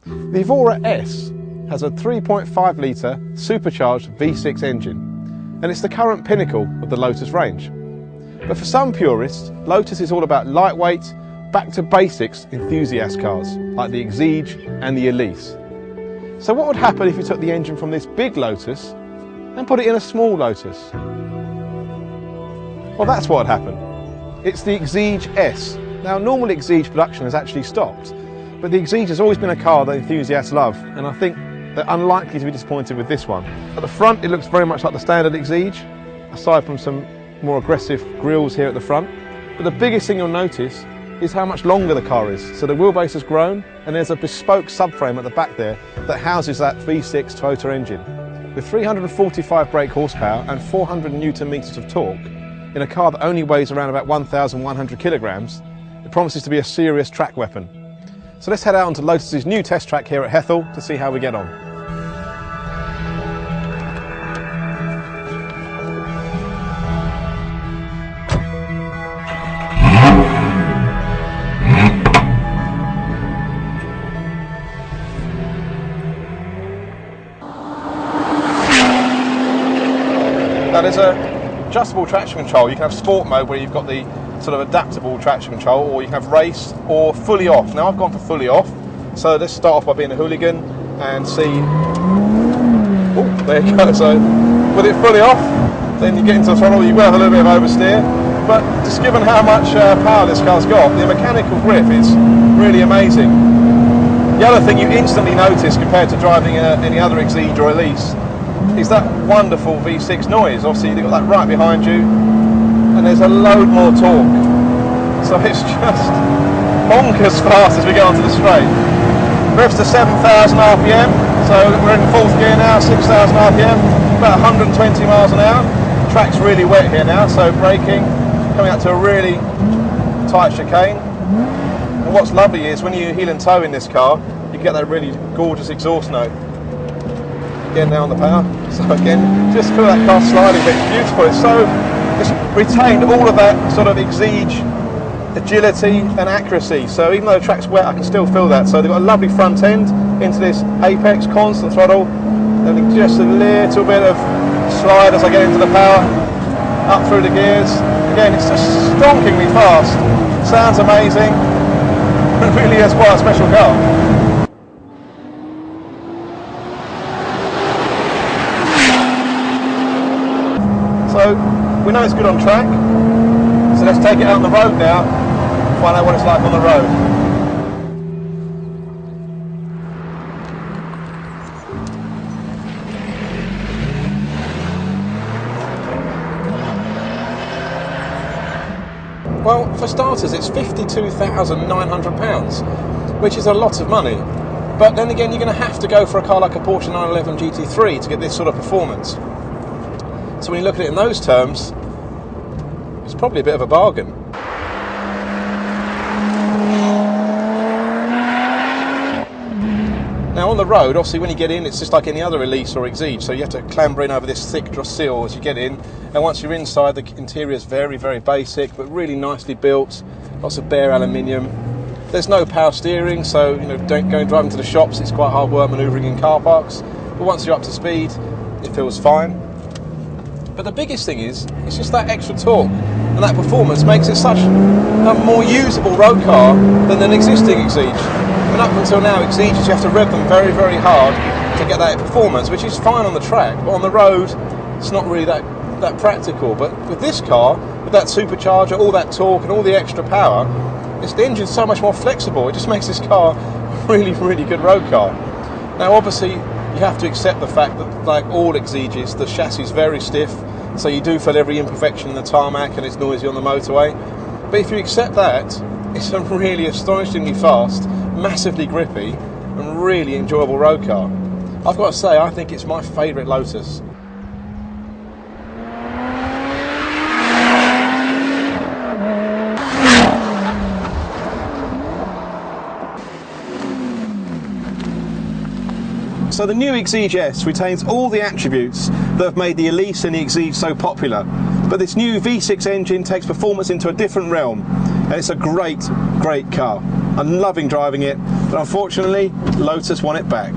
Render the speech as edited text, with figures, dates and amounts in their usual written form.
The Evora S has a 3.5 litre supercharged V6 engine, and it's the current pinnacle of the Lotus range. But for some purists, Lotus is all about lightweight, back to basics enthusiast cars like the Exige and the Elise. So what would happen if you took the engine from this big Lotus and put it in a small Lotus? Well, that's what would happen. It's the Exige S. Now, normal Exige production has actually stopped, but the Exige has always been a car that enthusiasts love, and I think they're unlikely to be disappointed with this one. At the front, it looks very much like the standard Exige, aside from some more aggressive grills here at the front. But the biggest thing you'll notice is how much longer the car is. So the wheelbase has grown, and there's a bespoke subframe at the back there that houses that V6 Toyota engine. With 345 brake horsepower and 400 Newton meters of torque, in a car that only weighs around about 1,100 kilograms, it promises to be a serious track weapon. So let's head out onto Lotus's new test track here at Hethel to see how we get on. Now there's a adjustable traction control. You can have sport mode where you've got the sort of adaptable traction control, or you can have race or fully off. Now I've gone for fully off, so let's start off by being a hooligan and see. Oh, there you go. So with it fully off, then you get into the throttle, you will have a little bit of oversteer, but just given how much power this car's got, the mechanical grip is really amazing. The other thing you instantly notice compared to driving any other Exige or Elise is that wonderful V6 noise. Obviously you've got that right behind you, and there's a load more torque. So it's just bonkers fast as we get onto the straight. Revs to 7,000 RPM, so we're in fourth gear now, 6,000 RPM, about 120 miles an hour. The track's really wet here now, so braking, coming out to a really tight chicane. And what's lovely is when you heel and toe in this car, you get that really gorgeous exhaust note. Again now on the power, so again, just feel that car sliding, but it's beautiful. It's retained all of that sort of Exige agility and accuracy. So even though the track's wet, I can still feel that. So they've got a lovely front end into this apex, constant throttle, and just a little bit of slide as I get into the power, up through the gears. Again, it's just stonkingly fast. Sounds amazing. It really is quite a special car. So we know it's good on track, so let's take it out on the road now and find out what it's like on the road. Well, for starters, it's £52,900, which is a lot of money. But then again, you're going to have to go for a car like a Porsche 911 GT3 to get this sort of performance. So when you look at it in those terms, it's probably a bit of a bargain. Now on the road, obviously when you get in, it's just like any other Elise or Exige, so you have to clamber in over this thick drossil as you get in, and once you're inside, the interior is very, very basic, but really nicely built, lots of bare aluminium. There's no power steering, so don't go and drive into the shops, it's quite hard work manoeuvring in car parks, but once you're up to speed, it feels fine. But the biggest thing is, it's just that extra torque and that performance makes it such a more usable road car than an existing Exige. I mean, up until now, Exiges, you have to rev them very, very hard to get that performance, which is fine on the track, but on the road, it's not really that practical. But with this car, with that supercharger, all that torque and all the extra power, the engine's so much more flexible. It just makes this car a really, really good road car. Now, obviously, you have to accept the fact that, like all Exiges, the chassis is very stiff, so you do feel every imperfection in the tarmac and it's noisy on the motorway. But if you accept that, it's a really astonishingly fast, massively grippy and really enjoyable road car. I've got to say, I think it's my favourite Lotus. So the new Exige S retains all the attributes that have made the Elise and the Exige so popular, but this new V6 engine takes performance into a different realm, and it's a great, great car. I'm loving driving it, but unfortunately, Lotus want it back.